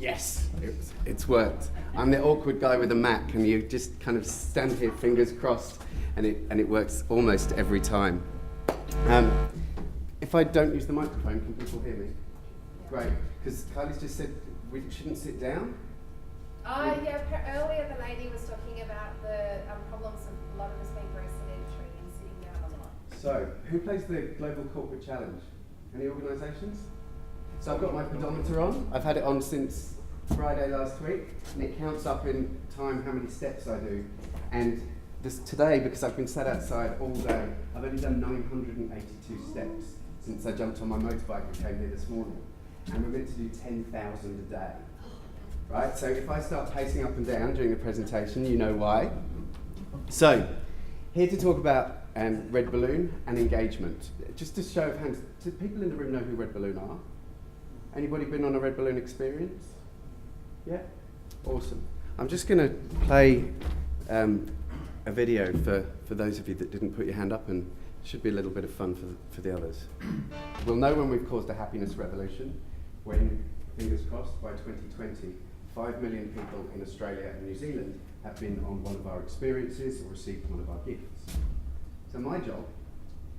Yes, it's worked. I'm the awkward guy with a Mac, and you just kind of stand here, fingers crossed, and it works almost every time. If I don't use the microphone, can people hear me? Great, because Kylie's just said we shouldn't sit down. Earlier the lady was talking about the problems of a lot of us being very sedentary and sitting down a lot. So, who plays the Global Corporate Challenge? Any organisations? So I've got my pedometer on. I've had it on since Friday last week, and it counts up in time how many steps I do. And today, because I've been sat outside all day, I've only done 982 steps since I jumped on my motorbike and came here this morning. And we're meant to do 10,000 a day. Right, so if I start pacing up and down during the presentation, you know why. So, here to talk about RedBalloon and engagement. Just to show of hands, do people in the room know who RedBalloon are? Anybody been on a RedBalloon experience? Yeah? Awesome. I'm just going to play a video for those of you that didn't put your hand up, and it should be a little bit of fun for the others. We'll know when we've caused a happiness revolution, when, fingers crossed, by 2020, 5 million people in Australia and New Zealand have been on one of our experiences or received one of our gifts. So my job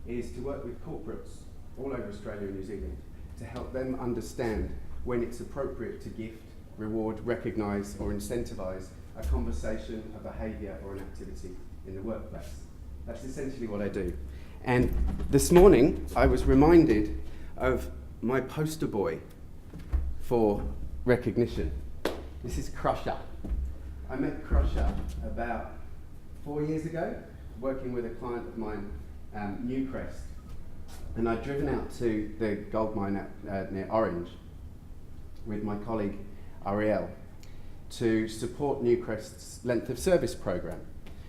is to work with corporates all over Australia and New Zealand to help them understand when it's appropriate to gift, reward, recognise or incentivise a conversation, a behaviour or an activity in the workplace. That's essentially what I do. And this morning I was reminded of my poster boy for recognition. This is Crusher. I met Crusher about 4 years ago, working with a client of mine, Newcrest. And I'd driven out to the gold mine near Orange with my colleague Ariel to support Newcrest's length of service program.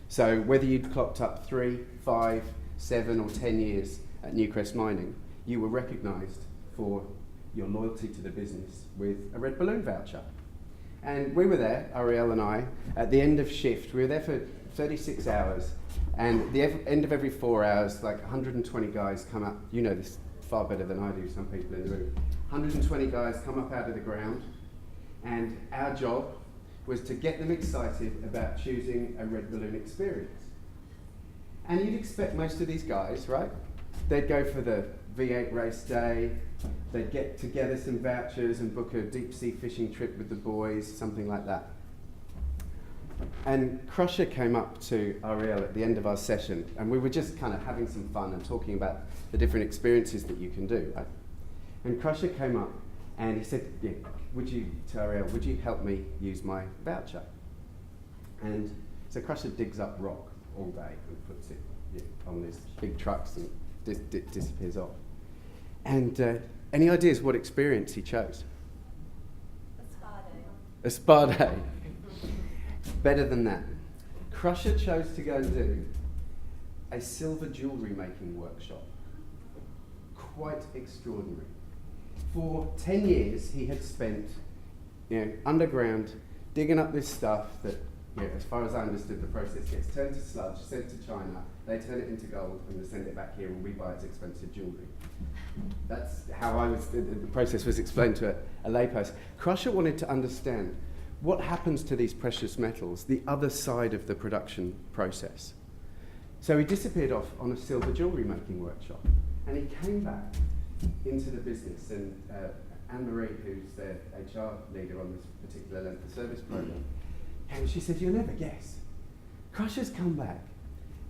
So whether you'd clocked up 3, 5, 7 or 10 years at Newcrest Mining, you were recognised for your loyalty to the business with a RedBalloon voucher. And we were there, Ariel and I, at the end of shift. We were there for 36 hours, and at the end of every 4 hours, like 120 guys come up. You know this far better than I do, some people in the room. 120 guys come up out of the ground, and our job was to get them excited about choosing a RedBalloon experience. And you'd expect most of these guys, right? They'd go for the V8 race day, they'd get together some vouchers and book a deep sea fishing trip with the boys, something like that. And Crusher came up to Ariel at the end of our session, and we were just kind of having some fun and talking about the different experiences that you can do. Right? And Crusher came up and he said, yeah, to Ariel, would you help me use my voucher? And so Crusher digs up rock all day and puts it on these big trucks and disappears off. And any ideas what experience he chose? A spa day. Better than that. Crusher chose to go and do a silver jewellery making workshop. Quite extraordinary. For 10 years he had spent underground digging up this stuff that, as far as I understood the process, gets turned to sludge, sent to China, they turn it into gold and they send it back here and we buy its expensive jewellery. That's how the process was explained to a layperson. Crusher wanted to understand what happens to these precious metals, the other side of the production process. So he disappeared off on a silver jewellery making workshop, and he came back into the business, and Anne-Marie, who's the HR leader on this particular length of service program, and she said, you'll never guess, Crusher's come back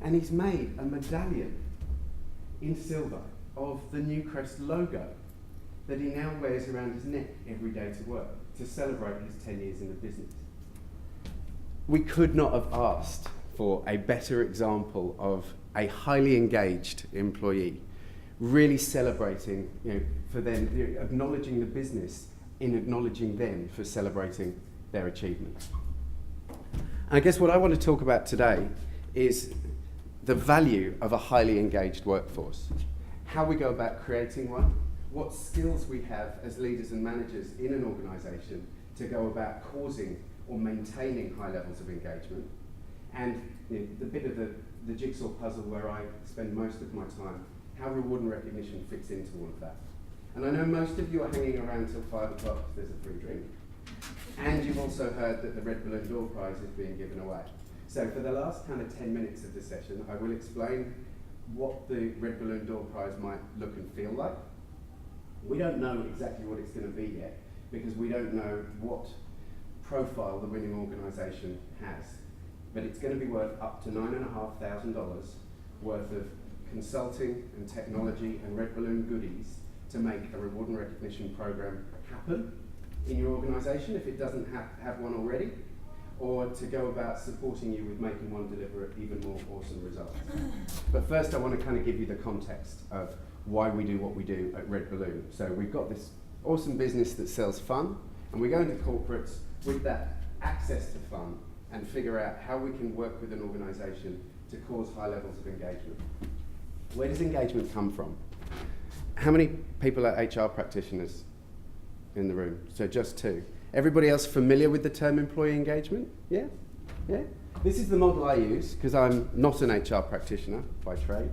and he's made a medallion in silver of the Newcrest logo that he now wears around his neck every day to work to celebrate his 10 years in the business. We could not have asked for a better example of a highly engaged employee really celebrating, for them, acknowledging the business in acknowledging them for celebrating their achievements. And I guess what I want to talk about today is the value of a highly engaged workforce, how we go about creating one, what skills we have as leaders and managers in an organisation to go about causing or maintaining high levels of engagement, and the bit of the jigsaw puzzle where I spend most of my time, how reward and recognition fits into all of that. And I know most of you are hanging around till 5 o'clock if there's a free drink. And you've also heard that the RedBalloon door prize is being given away. So for the last kind of 10 minutes of the session, I will explain what the RedBalloon door prize might look and feel like. We don't know exactly what it's going to be yet, because we don't know what profile the winning organisation has. But it's going to be worth up to $9,500 worth of consulting and technology and RedBalloon goodies to make a reward and recognition program happen in your organisation if it doesn't have one already, or to go about supporting you with making one deliver even more awesome results. But first I want to kind of give you the context of why we do what we do at RedBalloon. So we've got this awesome business that sells fun, and we go into corporates with that access to fun and figure out how we can work with an organisation to cause high levels of engagement. Where does engagement come from? How many people are HR practitioners in the room? So just 2. Everybody else familiar with the term employee engagement? Yeah? Yeah? This is the model I use, because I'm not an HR practitioner by trade.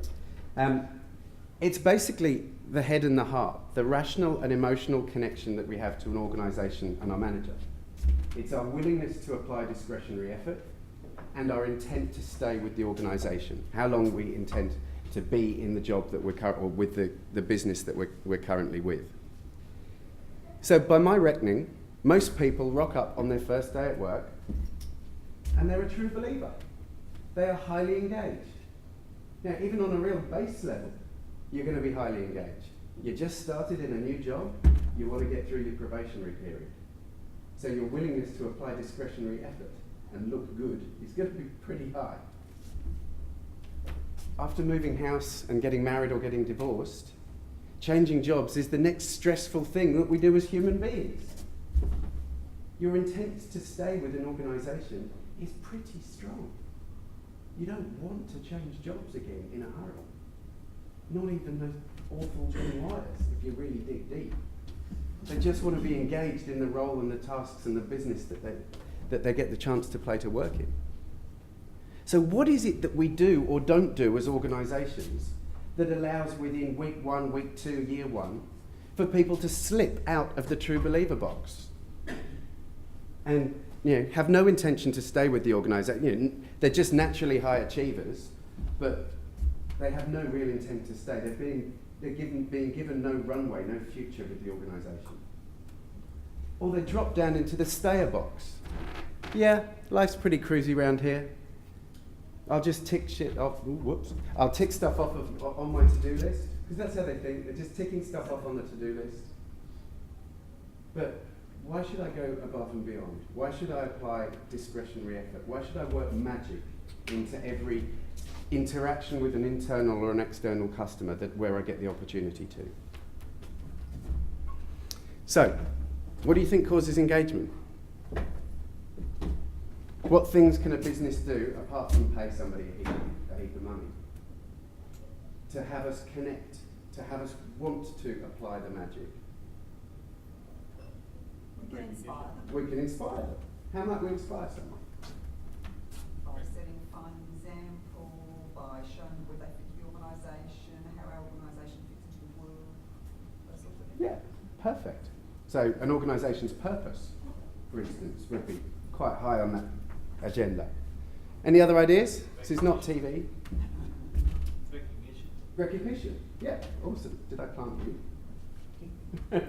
It's basically the head and the heart, the rational and emotional connection that we have to an organisation and our manager. It's our willingness to apply discretionary effort and our intent to stay with the organisation, how long we intend to be in the job that we're or with the business that we're currently with. So by my reckoning, most people rock up on their first day at work and they're a true believer. They are highly engaged. Now, even on a real base level, you're going to be highly engaged. You just started in a new job, you want to get through your probationary period. So your willingness to apply discretionary effort and look good is going to be pretty high. After moving house and getting married or getting divorced, changing jobs is the next stressful thing that we do as human beings. Your intent to stay with an organisation is pretty strong. You don't want to change jobs again in a hurry. Not even those awful Johnny Wires, if you really dig deep. They just want to be engaged in the role and the tasks and the business that they get the chance to play to work in. So what is it that we do or don't do as organisations that allows within week 1, week 2, year 1 for people to slip out of the true believer box and have no intention to stay with the organisation? They're just naturally high achievers, but they have no real intent to stay. They're being given no runway, no future with the organisation. Or they drop down into the stayer box. Yeah, life's pretty cruisy around here. I'll just tick shit off. Ooh, whoops. I'll tick stuff off on my to-do list, because that's how they think. They're just ticking stuff off on the to-do list. But why should I go above and beyond? Why should I apply discretionary effort? Why should I work magic into every interaction with an internal or an external customer where I get the opportunity to? So, what do you think causes engagement? What things can a business do apart from pay somebody a heap of money? To have us connect, to have us want to apply the magic. We can inspire them. We can inspire them. How might we inspire someone? By setting a fine example, by showing where they fit the organisation, how our organisation fits into the world, those sorts of things. Yeah, perfect. So an organisation's purpose, for instance, would be quite high on that agenda. Any other ideas? This is not TV. Recognition. Recognition. Yeah, awesome. Did I plant you?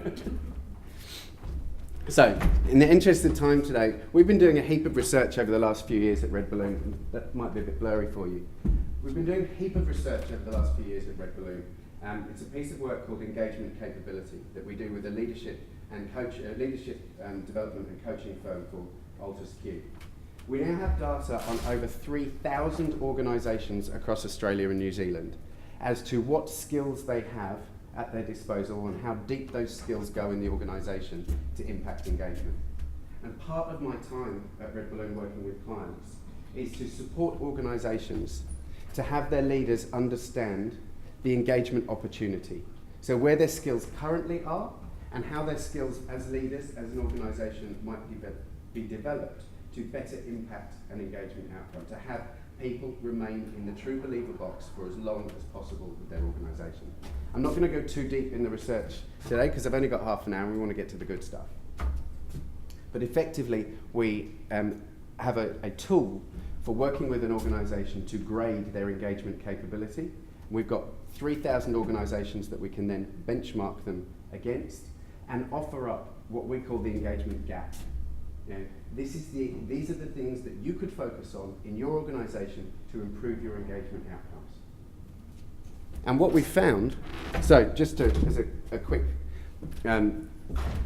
So, in the interest of time today, we've been doing a heap of research over the last few years at RedBalloon. That might be a bit blurry for you. We've been doing a heap of research over the last few years at RedBalloon. It's a piece of work called engagement capability that we do with a leadership development and coaching firm called Altus Q. We now have data on over 3,000 organisations across Australia and New Zealand as to what skills they have at their disposal and how deep those skills go in the organisation to impact engagement. And part of my time at RedBalloon working with clients is to support organisations to have their leaders understand the engagement opportunity. So where their skills currently are and how their skills as leaders, as an organisation might be developed to better impact an engagement outcome, to have people remain in the true believer box for as long as possible with their organisation. I'm not going to go too deep in the research today because I've only got half an hour and we want to get to the good stuff. But effectively, we have a tool for working with an organisation to grade their engagement capability. We've got 3,000 organisations that we can then benchmark them against and offer up what we call the engagement gap. You know, these are the things that you could focus on in your organisation to improve your engagement outcomes. And what we found, so just as a quick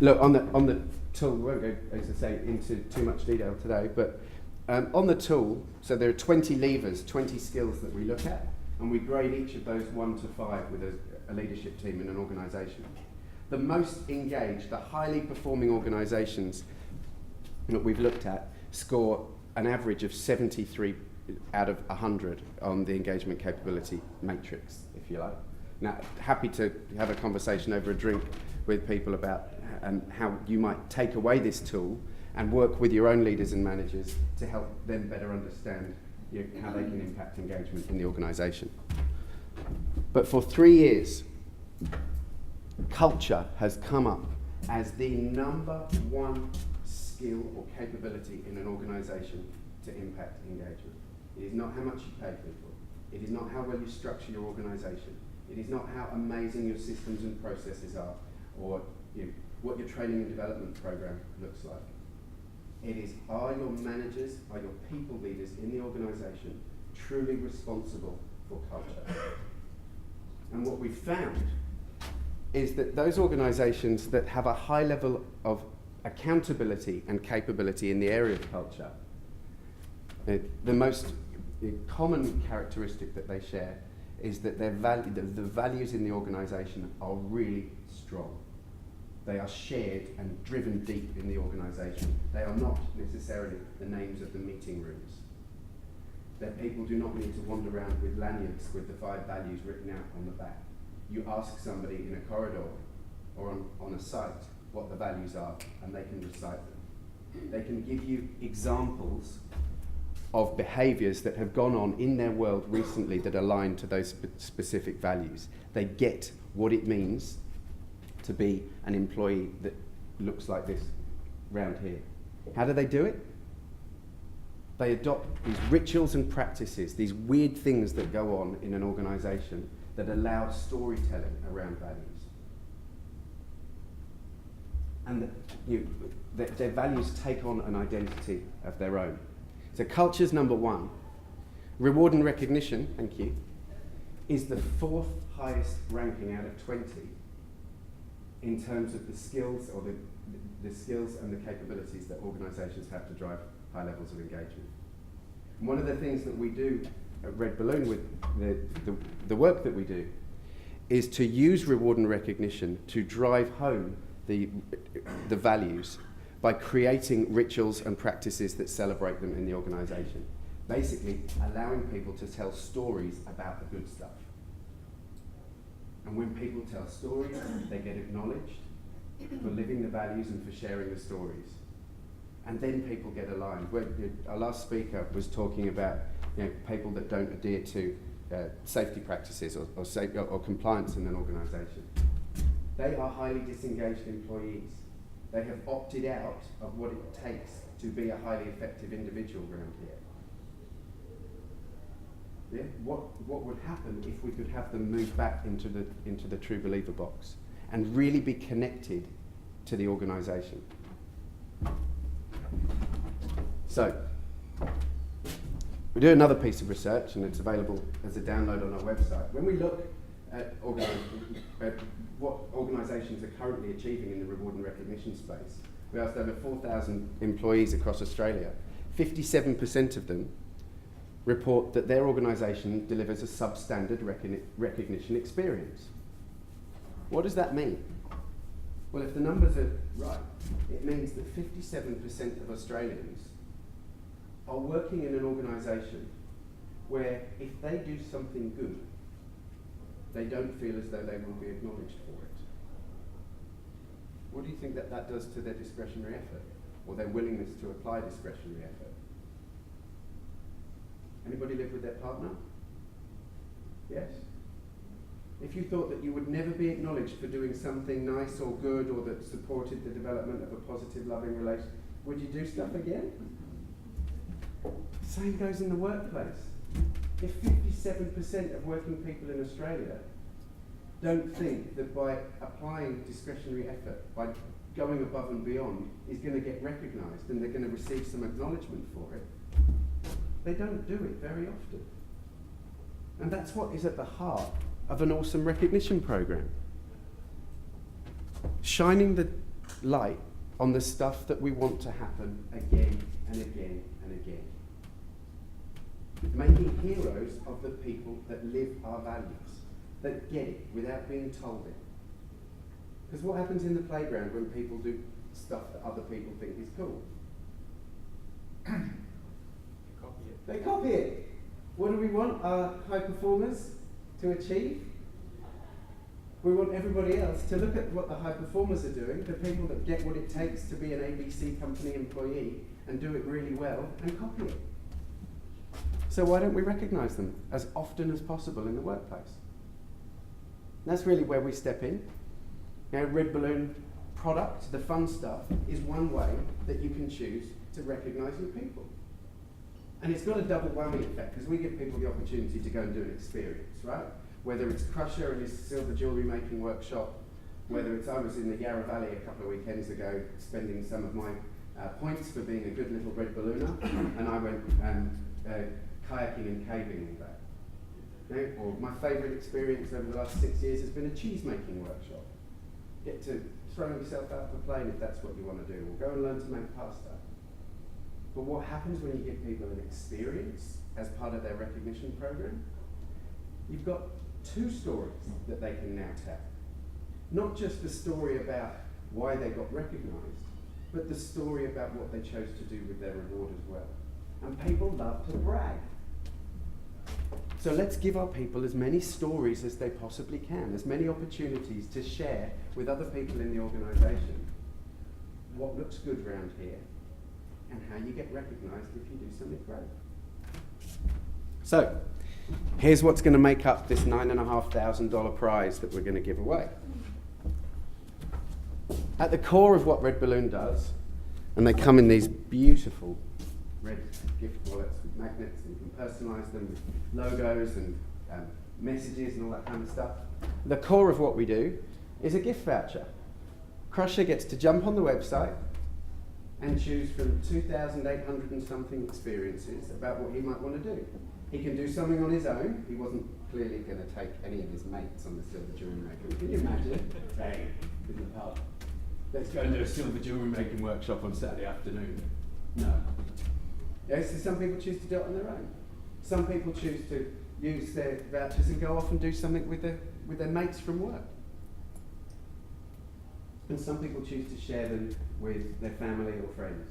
look on the tool, we won't go, as I say, into too much detail today, but on the tool, so there are 20 levers, 20 skills that we look at, and we grade each of those 1 to 5 with a leadership team in an organisation. The most engaged, the highly performing organisations that we've looked at score an average of 73 out of 100 on the engagement capability matrix, if you like. Now, happy to have a conversation over a drink with people about how you might take away this tool and work with your own leaders and managers to help them better understand how they can impact engagement in the organisation. But for 3 years, culture has come up as the number one skill or capability in an organisation to impact engagement. It is not how much you pay people. It is not how well you structure your organisation. It is not how amazing your systems and processes are, or what your training and development program looks like. It is, are your managers, are your people leaders in the organisation truly responsible for culture? And what we've found is that those organisations that have a high level of accountability and capability in the area of culture, the most common characteristic that they share is that the values in the organisation are really strong. They are shared and driven deep in the organisation. They are not necessarily the names of the meeting rooms. That people do not need to wander around with lanyards with the 5 values written out on the back. You ask somebody in a corridor or on a site what the values are, and they can recite them. They can give you examples of behaviours that have gone on in their world recently that align to those specific values. They get what it means to be an employee that looks like this round here. How do they do it? They adopt these rituals and practices, these weird things that go on in an organisation that allow storytelling around values. And their values take on an identity of their own. So culture's number 1. Reward and recognition, thank you, is the 4th highest ranking out of 20 in terms of the skills or the skills and the capabilities that organisations have to drive high levels of engagement. And one of the things that we do at RedBalloon with the work that we do is to use reward and recognition to drive home the values by creating rituals and practices that celebrate them in the organisation. Basically, allowing people to tell stories about the good stuff. And when people tell stories, they get acknowledged for living the values and for sharing the stories. And then people get aligned. Our last speaker was talking about people that don't adhere to safety practices or compliance in an organisation. They are highly disengaged employees. They have opted out of what it takes to be a highly effective individual around here. Yeah? What would happen if we could have them move back into the true believer box and really be connected to the organisation? So, we do another piece of research, and it's available as a download on our website. When we look at what organisations are currently achieving in the reward and recognition space, we asked over 4,000 employees across Australia. 57% of them report that their organisation delivers a substandard recognition experience. What does that mean? Well, if the numbers are right, it means that 57% of Australians are working in an organisation where if they do something good, they don't feel as though they will be acknowledged for it. What do you think that does to their discretionary effort, or their willingness to apply discretionary effort? Anybody live with their partner? Yes? If you thought that you would never be acknowledged for doing something nice or good or that supported the development of a positive, loving relationship, Would you do stuff again? Same goes in the workplace. If 57% of working people in Australia don't think that by applying discretionary effort, by going above and beyond, is going to get recognised and they're going to receive some acknowledgement for it, they don't do it very often. And that's what is at the heart of an awesome recognition program. Shining the light on the stuff that we want to happen again and again and again. Making heroes of the people that live our values, that get it without being told it. Because what happens in the playground when people do stuff that other people think is cool? Copy it. They copy it. What do we want our high performers to achieve? We want everybody else to look at what the high performers are doing, the people that get what it takes to be an ABC company employee and do it really well, and copy it. So why don't we recognise them as often as possible in the workplace? And that's really where we step in. Now, RedBalloon product, the fun stuff, is one way that you can choose to recognise your people. And it's got a double whammy effect, because we give people the opportunity to go and do an experience, right? Whether it's Crusher and his silver jewellery making workshop, whether it's I was in the Yarra Valley a couple of weekends ago spending some of my points for being a good little red ballooner, and I went kayaking and caving all day. Or my favourite experience over the last 6 years has been a cheese making workshop. Get to throw yourself out of a plane if that's what you want to do, or go and learn to make pasta. But what happens when you give people an experience as part of their recognition program? You've got two stories that they can now tell. Not just the story about why they got recognised, but the story about what they chose to do with their reward as well. And people love to brag. So let's give our people as many stories as they possibly can, as many opportunities to share with other people in the organisation what looks good around here and how you get recognised if you do something great. So, here's what's going to make up this $9,500 prize that we're going to give away. At the core of what RedBalloon does, and they come in these beautiful red gift wallets with magnets, and you can personalise them with logos and messages and all that kind of stuff. The core of what we do is a gift voucher. Crusher gets to jump on the website and choose from 2,800 and something experiences about what he might want to do. He can do something on his own. He wasn't clearly going to take any of his mates on the silver jewellery making. Can you imagine? Hey, in the pub. Let's go and do a silver jewellery making workshop on Saturday afternoon. No. Yes, so some people choose to do it on their own. Some people choose to use their vouchers and go off and do something with their mates from work. And some people choose to share them with their family or friends,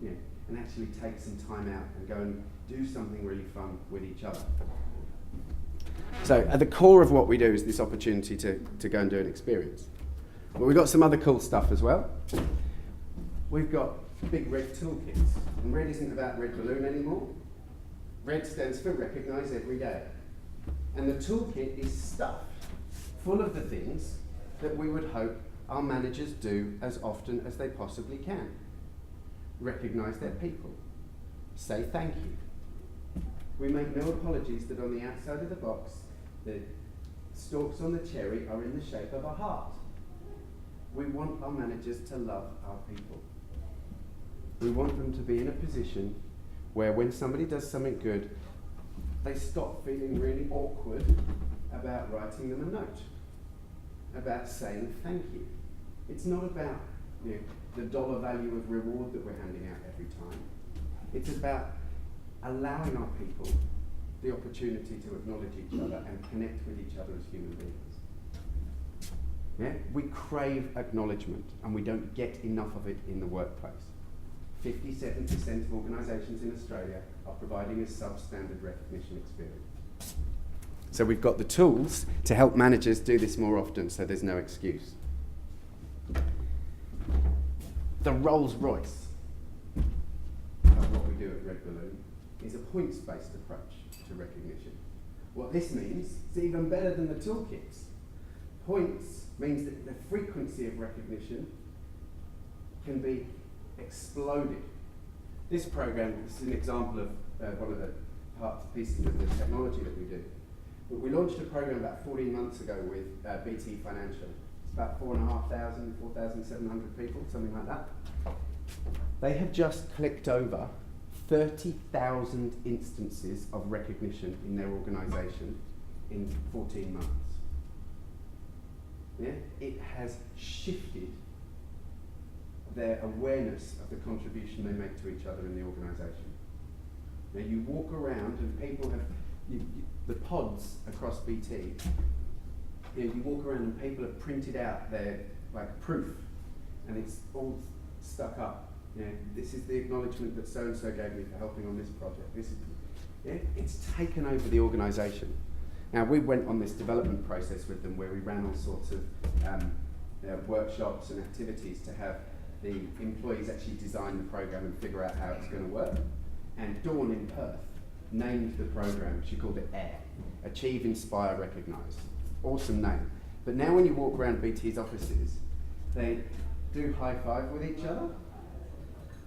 and actually take some time out and go and do something really fun with each other. So at the core of what we do is this opportunity to go and do an experience. But we've got some other cool stuff as well. We've got big red toolkits. And red isn't about RedBalloon anymore. Red stands for Recognise Every Day. And the toolkit is stuffed full of the things that we would hope our managers do as often as they possibly can. Recognise their people. Say thank you. We make no apologies that on the outside of the box, the stalks on the cherry are in the shape of a heart. We want our managers to love our people. We want them to be in a position where when somebody does something good, they stop feeling really awkward about writing them a note, about saying thank you. It's not about the dollar value of reward that we're handing out every time. It's about allowing our people the opportunity to acknowledge each other and connect with each other as human beings. Yeah? We crave acknowledgement, and we don't get enough of it in the workplace. 57% of organisations in Australia are providing a substandard recognition experience. So we've got the tools to help managers do this more often, so there's no excuse. The Rolls Royce of what we do at RedBalloon is a points-based approach to recognition. What this means is even better than the toolkits. Points means that the frequency of recognition can be exploded. This program is an example of one of the pieces of the technology that we do. But we launched a program about 14 months ago with BT Financial. It's about 4,500, 4,700 people, something like that. They have just clicked over 30,000 instances of recognition in their organisation in 14 months. Yeah? It has shifted their awareness of the contribution they make to each other in the organisation. Now you walk around and people have, the pods across BT, you walk around and people have printed out their proof and it's all stuck up. This is the acknowledgement that so-and-so gave me for helping on this project. This is, it's taken over the organisation. Now we went on this development process with them where we ran all sorts of workshops and activities to have the employees actually design the program and figure out how it's going to work. And Dawn in Perth named the program, she called it AIR, Achieve, Inspire, Recognise. Awesome name. But now when you walk around BT's offices, they do high five with each other,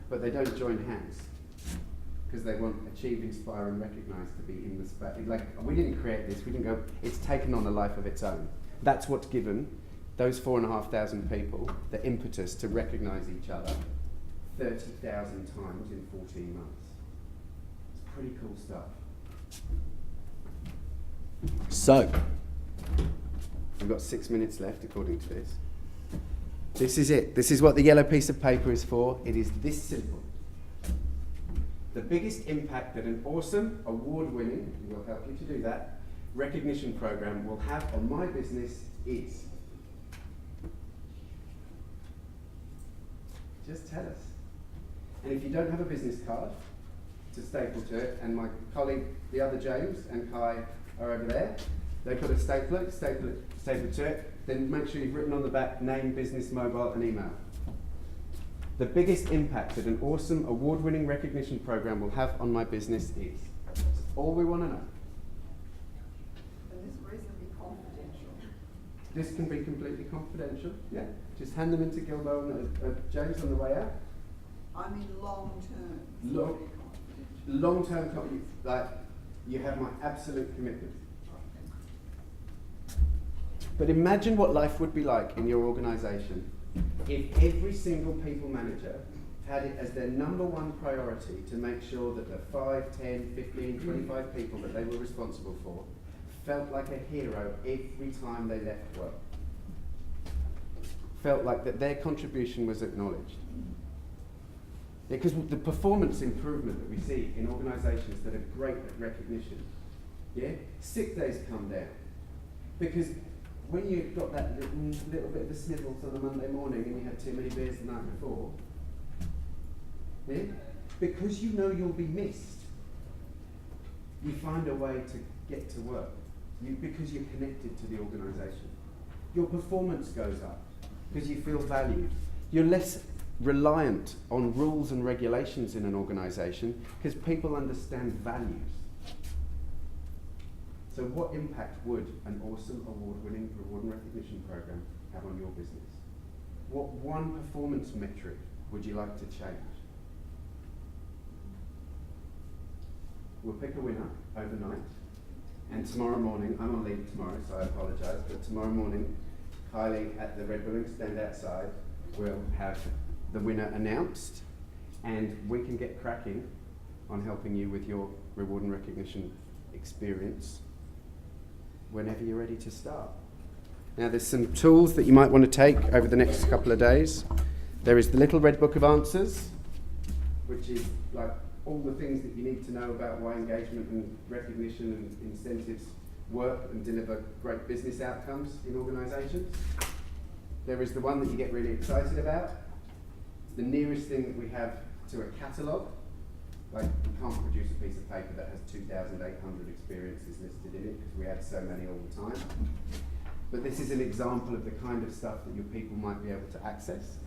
but they don't join hands because they want Achieve, Inspire and Recognise to be in the space. We didn't create this, we didn't go, it's taken on a life of its own. That's what's given those 4,500 people the impetus to recognise each other 30,000 times in 14 months. It's pretty cool stuff. So, we've got 6 minutes left according to this. This is it. This is what the yellow piece of paper is for. It is this simple. The biggest impact that an awesome, award-winning, we will help you to do that, recognition program will have on my business is. Just tell us. And if you don't have a business card to staple to it, and my colleague, the other James and Kai are over there, they put a staple to it, then make sure you've written on the back name, business, mobile and email. The biggest impact that an awesome award-winning recognition program will have on my business is. That's all we want to know. And this reasonably confidential. This can be completely confidential, yeah. Just hand them into Gilbo and James on the way out. I mean long term. Long-term, you have my absolute commitment. But imagine what life would be like in your organisation if every single people manager had it as their number one priority to make sure that the 5, 10, 15, 25 people that they were responsible for felt like a hero every time they left work. Felt like that their contribution was acknowledged. Because the performance improvement that we see in organisations that are great at recognition, sick days come down. Because when you've got that little bit of the sniffles on a Monday morning and you had too many beers the night before, because you know you'll be missed, you find a way to get to work because you're connected to the organisation. Your performance goes up because you feel valued. You're less reliant on rules and regulations in an organisation because people understand values. So what impact would an awesome award-winning reward and recognition program have on your business? What one performance metric would you like to change? We'll pick a winner overnight, and tomorrow morning, I'm on leave tomorrow, so I apologise, but tomorrow morning, Kylie at the RedBalloon stand outside will have the winner announced, and we can get cracking on helping you with your reward and recognition experience whenever you're ready to start. Now there's some tools that you might want to take over the next couple of days. There is the little red book of answers, which is like all the things that you need to know about why engagement and recognition and incentives work and deliver great business outcomes in organisations. There is the one that you get really excited about, the nearest thing that we have to a catalogue. Like, we can't produce a piece of paper that has 2,800 experiences listed in it because we have so many all the time. But this is an example of the kind of stuff that your people might be able to access.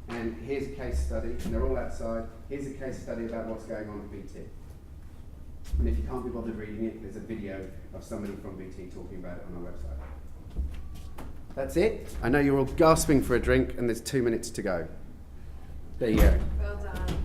And here's a case study, and they're all outside. Here's a case study about what's going on at BT. And if you can't be bothered reading it, there's a video of somebody from BT talking about it on our website. That's it. I know you're all gasping for a drink, and there's 2 minutes to go. There you go. Well done.